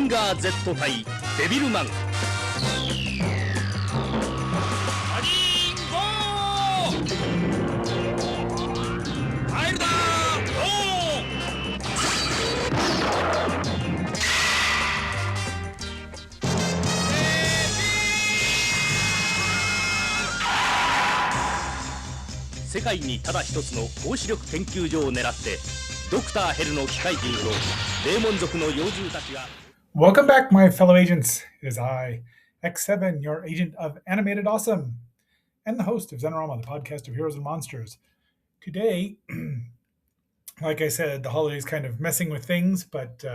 ガー Z 対デビルマン。マジンゴーファイルだ世界にただ一つの高視力研究所を狙ってドクターヘルの機械人とデーモン族の幼獣たちが。 Welcome back, my fellow agents. It is I, X7, your agent of Animated Awesome, and the host of Zenorama, the podcast of heroes and monsters. Today, like I said, the holidays kind of messing with things, but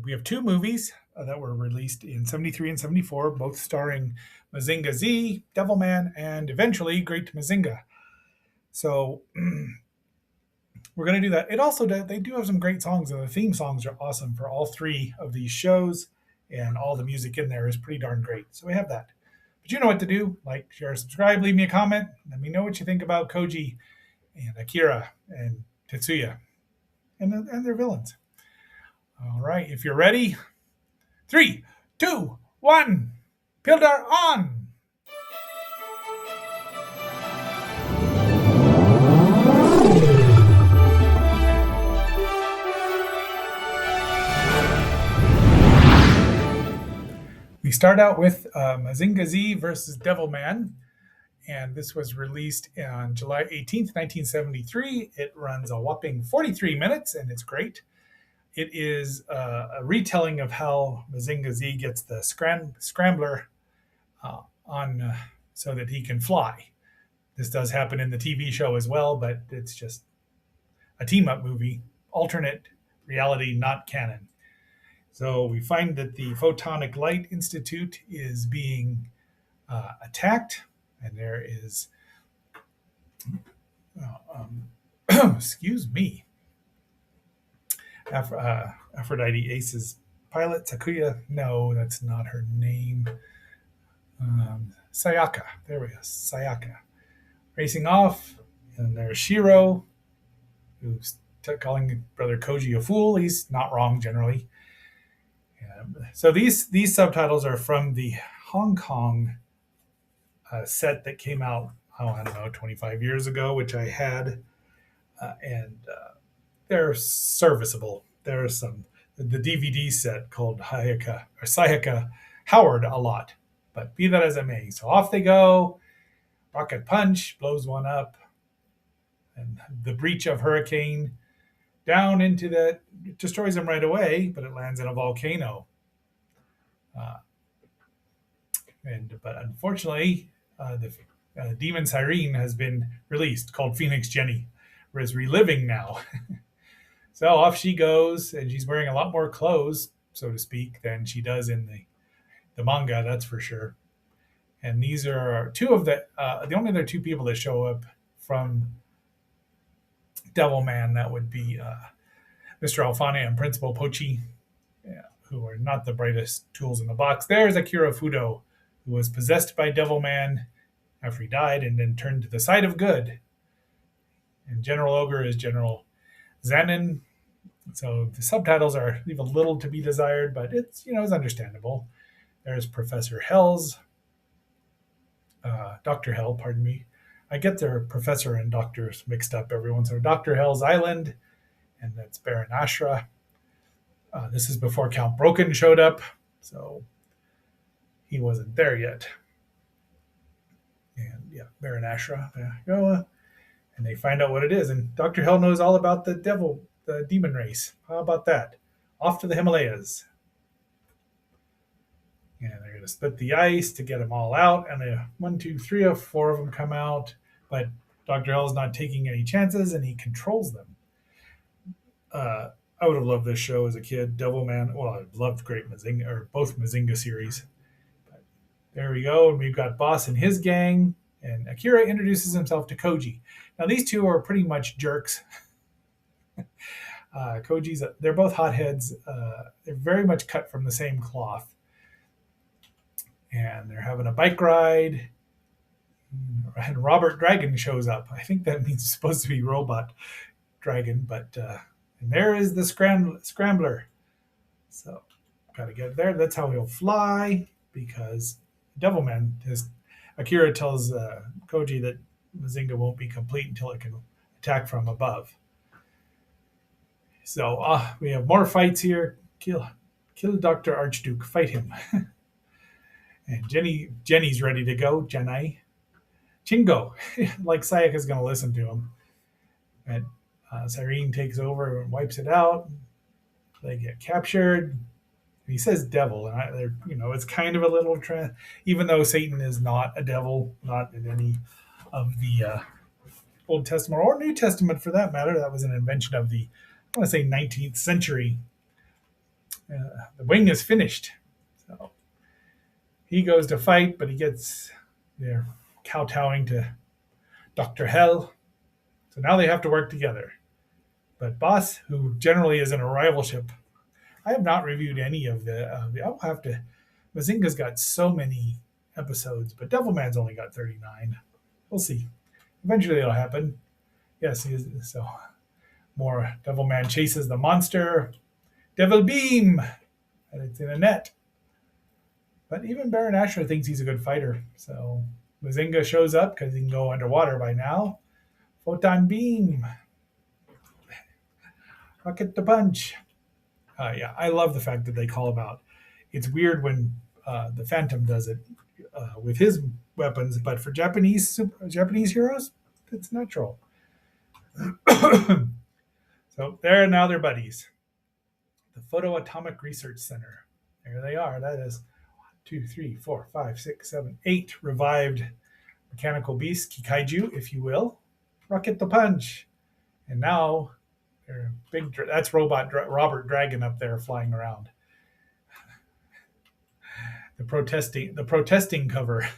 we have two movies that were released in 73 and 74, both starring Mazin-go Z, Devilman, and eventually Great Mazinga. So we're going to do that. They do have some great songs, and the theme songs are awesome for all three of these shows, and all the music in there is pretty darn great. So we have that. But you know what to do. Like, share, subscribe, leave me a comment. Let me know what you think about Koji and Akira and Tetsuya and their villains. All right, if you're ready, 3, 2, 1, Pildar on! We start out with Mazin-go Z versus Devilman, and this was released on July 18th, 1973. It runs a whopping 43 minutes, and it's great. It is a retelling of how Mazin-go Z gets the scrambler on so that he can fly. This does happen in the TV show as well, but it's just a team-up movie, alternate reality, not canon. So we find that the Photonic Light Institute is being attacked, and there is, excuse me, Aphrodite Ace's pilot, Takuya, no, that's not her name, Sayaka, there we go, Sayaka, racing off, and there's Shiro, who's calling Brother Koji a fool. He's not wrong generally. So these subtitles are from the Hong Kong set that came out, I don't know, 25 years ago, which I had, and they're serviceable. There's the DVD set called Sayaka Howard a lot, but be that as it may. So off they go, rocket punch, blows one up, and the breach of hurricane down into that, it destroys them right away, but it lands in a volcano. But unfortunately, the demon siren has been released, called Phoenix Jenny, or is reliving now. So off she goes, and she's wearing a lot more clothes, so to speak, than she does in the manga, that's for sure. And these are two of the only other two people that show up from Devilman. That would be Mr. Alfane and Principal Pochi, who are not the brightest tools in the box. There's Akira Fudo, who was possessed by Devilman after he died and then turned to the side of good. And General Ogre is General Zanin. So the subtitles leave a little to be desired, but it's understandable. There's Professor Hell's, Dr. Hell, pardon me. I get their professor and doctors mixed up every once in a while. Dr. Hell's Island, and that's Baron Ashra. This is before Count Broken showed up, so he wasn't there yet. And yeah, Baron Ashra, there you go. And they find out what it is, and Dr. Hell knows all about the demon race. How about that? Off to the Himalayas. And they're going to split the ice to get them all out, and 1, 2, 3 or 4 of them come out, but Dr. Hell's not taking any chances, and he controls them. I would have loved this show as a kid. Devilman, well, I loved Great Mazinga, or both Mazinga series. But there we go, and we've got Boss and his gang, and Akira introduces himself to Koji. Now, these two are pretty much jerks. They're both hotheads. They're very much cut from the same cloth. And they're having a bike ride, and Robert Dragon shows up. I think that means it's supposed to be Robot Dragon, but and there is the scrambler. So Gotta get there. That's how he'll fly, because Devilman, Akira tells Koji that Mazinga won't be complete until it can attack from above. So we have more fights here. Kill Dr. Archduke. Fight him. And Jenny's ready to go. Jenai. Chingo. Like Sayaka's going to listen to him. And Cyrene takes over and wipes it out. They get captured. He says devil, and it's kind of a little even though Satan is not a devil, not in any of the Old Testament or New Testament for that matter. That was an invention of the, I want to say, 19th century. The wing is finished. So he goes to fight, but he gets they're kowtowing to Dr. Hell. So now they have to work together. But Boss, who generally is in a rivalship, I have not reviewed any of the. I'll have to. Mazinga's got so many episodes, but Devilman's only got 39. We'll see. Eventually it'll happen. Yes, so more Devilman chases the monster. Devil Beam! And it's in a net. But even Baron Ashra thinks he's a good fighter. So Mazinga shows up because he can go underwater by now. Photon Beam. Rocket the Punch. Yeah, I love the fact that they call him out. It's weird when the Phantom does it with his weapons, but for Japanese heroes, it's natural. So now they're buddies. The Photoatomic Research Center. There they are. That is 1, 2, 3, 4, 5, 6, 7, 8 revived mechanical beasts, Kikaiju, if you will. Rocket the Punch. And now they're big. That's Robert Dragon up there flying around. The protesting cover.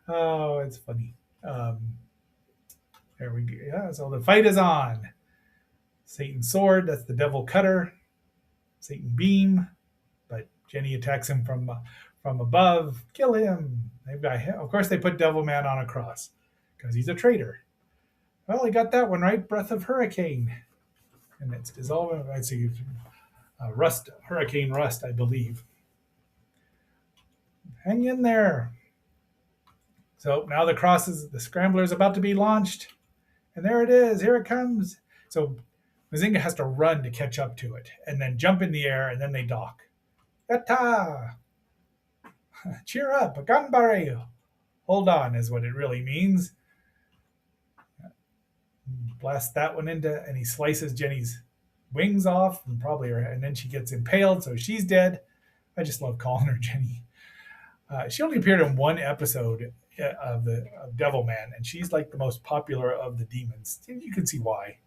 Oh, it's funny. There we go. Yeah, so the fight is on. Satan's sword, that's the devil cutter. Satan beam, but Jenny attacks him from above. Kill him. Of course, they put Devilman on a cross because he's a traitor. Well, he got that one right. Breath of Hurricane, and it's dissolving. I'd say rust, hurricane rust, I believe. Hang in there. So now the scrambler is about to be launched, and there it is. Here it comes. So Mazinga has to run to catch up to it, and then jump in the air, and then they dock. Yatta! Cheer up, ganbare! Hold on is what it really means. Blast that one and he slices Jenny's wings off, and then she gets impaled, so she's dead. I just love calling her Jenny. She only appeared in one episode of Devilman, and she's like the most popular of the demons. You can see why.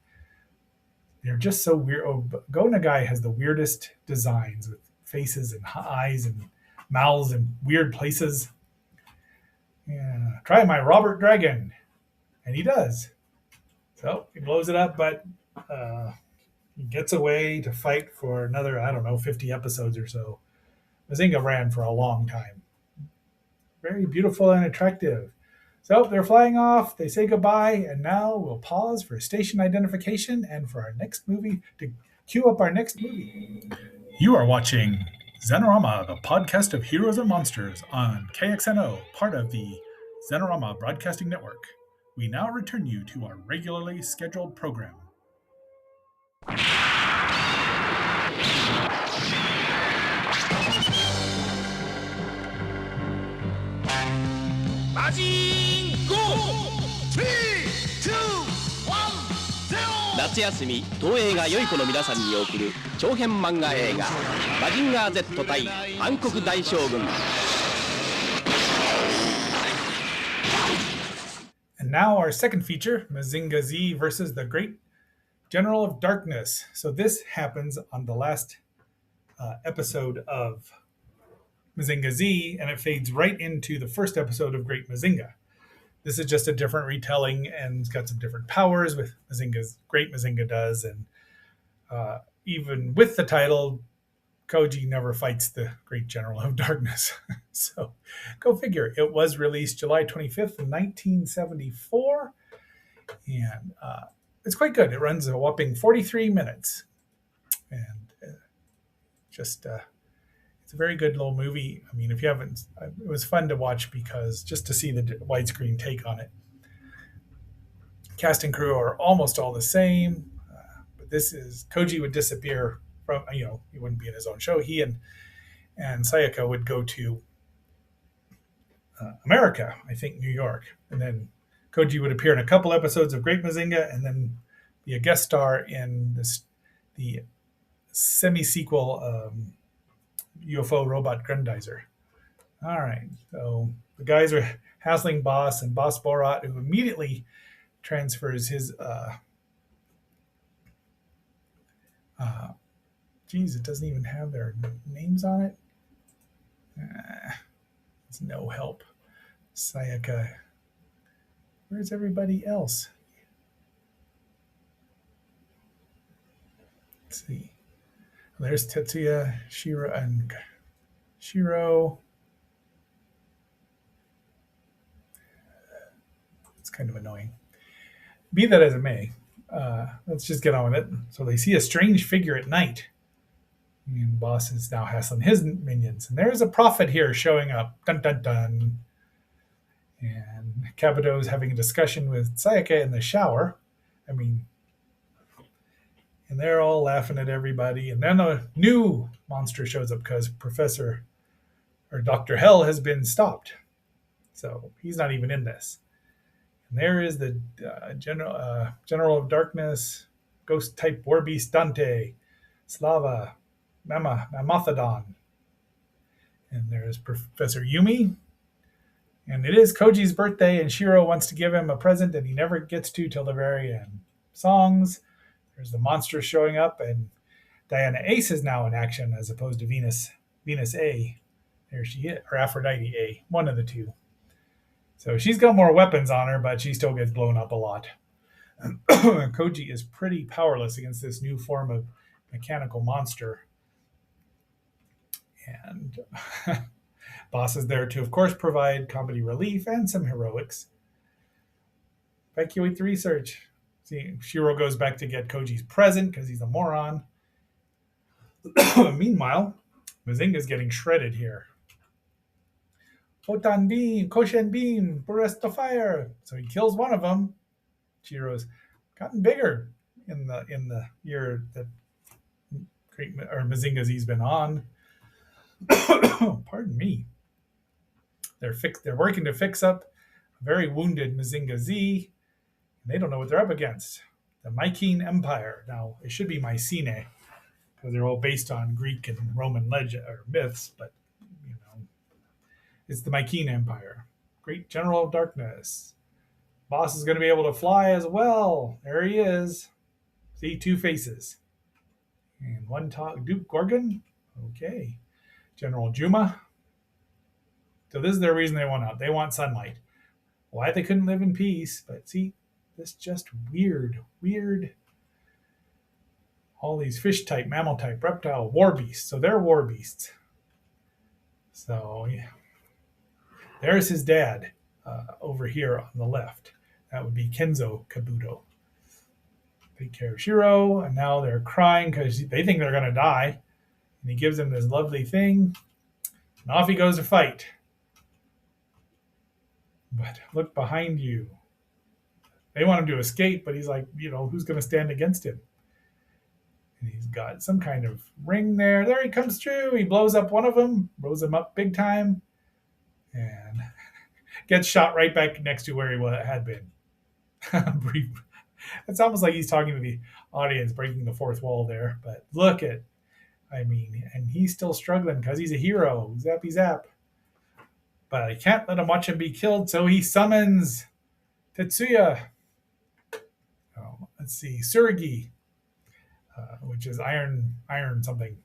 They're just so weird. Go Nagai has the weirdest designs with faces and eyes and mouths in weird places. Yeah, try my Robert Dragon. And he does. So he blows it up, but he gets away to fight for another, 50 episodes or so. Mazinga ran for a long time. Very beautiful and attractive. So they're flying off, they say goodbye, and now we'll pause for station identification and for our next movie, to queue up our next movie. You are watching Zenorama, the podcast of heroes and monsters on KXNO, part of the Zenorama Broadcasting Network. We now return you to our regularly scheduled program. Mazin-go! 3, 2, 1, 0! 夏休み東映が良い子の皆さんに送る長編漫画映画「マジンガー Z 対暗黒大将軍」。And now our second feature, Mazin-go Z versus the Great General of Darkness. So this happens on the last episode of Mazinga Z, and it fades right into the first episode of Great Mazinga. This is just a different retelling, and it's got some different powers with Great Mazinga does, and even with the title, Koji never fights the Great General of Darkness. So go figure. It was released July 25th, 1974, and it's quite good. It runs a whopping 43 minutes, and Just it's a very good little movie. I mean, if you haven't, it was fun to watch because just to see the widescreen take on it. Cast and crew are almost all the same, but this is Koji would disappear from, he wouldn't be in his own show. He and Sayaka would go to America, I think New York, and then Koji would appear in a couple episodes of Great Mazinger and then be a guest star in the semi-sequel UFO Robot Grendizer. All right, so the guys are hassling Boss and Boss Borat, who immediately transfers his it doesn't even have their names on it. It's no help. Sayaka. Where's everybody else? Let's see. There's Tetsuya, Shiro. It's kind of annoying. Be that as it may, let's just get on with it. So they see a strange figure at night. And Boss is now hassling his minions. And there's a prophet here showing up. Dun, dun, dun. And Kabuto's having a discussion with Sayaka in the shower. And they're all laughing at everybody. And then a new monster shows up because Dr. Hell has been stopped. So he's not even in this. And there is the General of Darkness, Ghost-type War Beast Dante, Slava, Mamathodon. And there's Professor Yumi. And it is Koji's birthday, and Shiro wants to give him a present, and he never gets to till the very end. Songs. There's the monster showing up, and Diana Ace is now in action as opposed to Venus A. There she is, or Aphrodite A, one of the two. So she's got more weapons on her, but she still gets blown up a lot. Koji is pretty powerless against this new form of mechanical monster. And Boss is there to, of course, provide comedy relief and some heroics. Evacuate the research. See, Shiro goes back to get Koji's present because he's a moron. Meanwhile, Mazinga's getting shredded here. Photon beam, Koshen beam, burst of fire. So he kills one of them. Shiro's gotten bigger in the year that Mazinga Z's been on. Pardon me. They're working to fix up a very wounded Mazinga Z. And they don't know what they're up against. The Mycenaean Empire. Now, it should be Mycenae, because they're all based on Greek and Roman legend or myths, but it's the Mycenaean Empire. Great General of Darkness. Boss is going to be able to fly as well. There he is. See, two faces. And one talk. Duke Gorgon. Okay. General Juma. So this is their reason they want out. They want sunlight. Why they couldn't live in peace. But see, this just weird. All these fish type, mammal type, reptile, war beasts. So they're war beasts. So, yeah. There's his dad over here on the left. That would be Kenzo Kabuto. Take care of Shiro, and now they're crying because they think they're going to die. And he gives them this lovely thing, and off he goes to fight. But look behind you. They want him to escape, but he's like, who's going to stand against him? And he's got some kind of ring there. There he comes through. He blows up one of them, blows him up big time. And gets shot right back next to where he had been. It's almost like he's talking to the audience, breaking the fourth wall there. But look at, and he's still struggling because he's a hero. Zappy zap. But I can't let him watch him be killed, so he summons Tetsuya. Let's see, Tsurugi, which is iron something.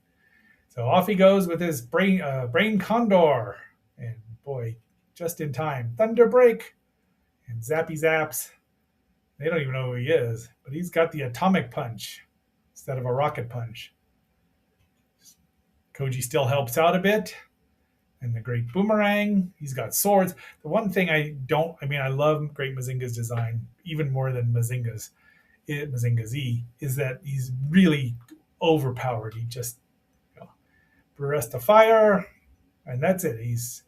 So off he goes with his brain condor. And boy, just in time. Thunder break. And zappy zaps. They don't even know who he is. But he's got the atomic punch instead of a rocket punch. Koji still helps out a bit. And the great boomerang. He's got swords. The one thing I love Great Mazinga's design even more than Mazinga Z, is that he's really overpowered. He just, Rest of Fire, and that's it. He's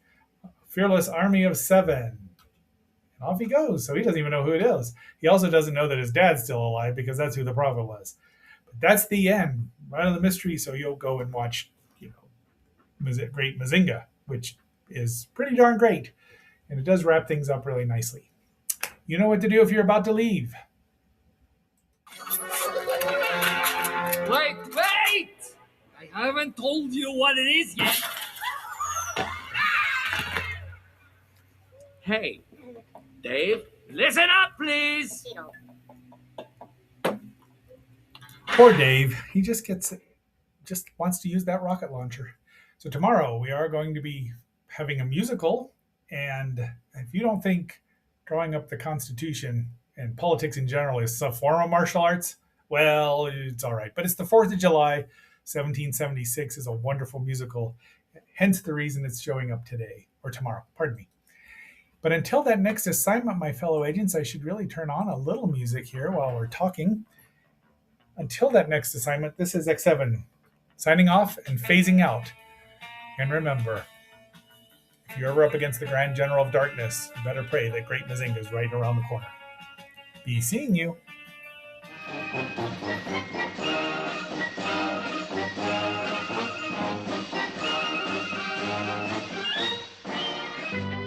Fearless Army of 7. And off he goes. So he doesn't even know who it is. He also doesn't know that his dad's still alive because that's who the prophet was. But that's the end, right on the mystery. So you'll go and watch, Great Mazinga, which is pretty darn great. And it does wrap things up really nicely. You know what to do if you're about to leave. Wait! I haven't told you what it is yet. Hey, Dave, listen up, please. Poor Dave. He just wants to use that rocket launcher. So tomorrow we are going to be having a musical. And if you don't think drawing up the Constitution and politics in general is a form of martial arts, well, it's all right. But it's the 4th of July, 1776 is a wonderful musical. Hence the reason it's showing up today, or tomorrow, pardon me. But until that next assignment, my fellow agents, I should really turn on a little music here while we're talking. Until that next assignment, this is X7 signing off and phasing out. And remember, if you're ever up against the Grand General of Darkness, you better pray that Great Mazinga is right around the corner. Be seeing you.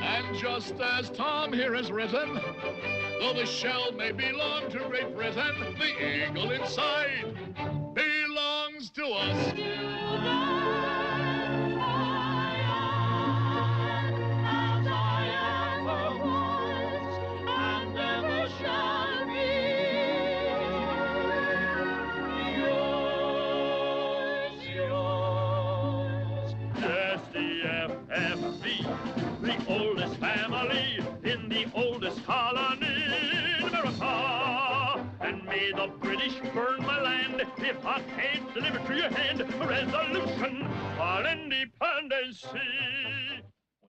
And just as Tom here has written, though the shell may belong to Great Britain, the eagle inside belongs to us. The oldest family in the oldest colony in America. And may the British burn my land if I can't deliver to your hand a resolution on independence.